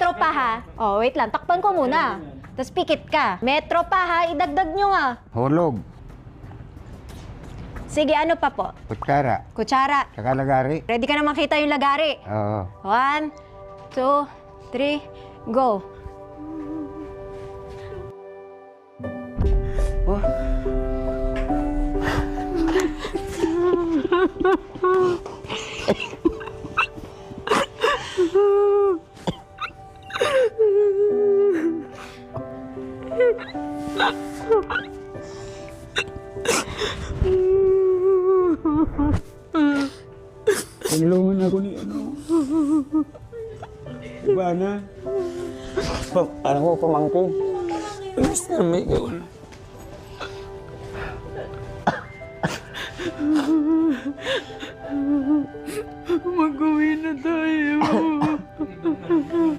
Metro pa ha. Oh, wait lang. Takpan ko muna. Tapos pikit ka. Metro pa ha. Idagdag nyo nga. Hulog. Sige, ano pa po? Kutsara. Kutsara. Saka lagari. Ready ka na makita yung lagari. Oo. 1, 2, 3, go. Oh. Tulungan ako ni ano. Iba na. Ano ko, pamangkin? Miss na may gawin. Mag-uwi na tayo.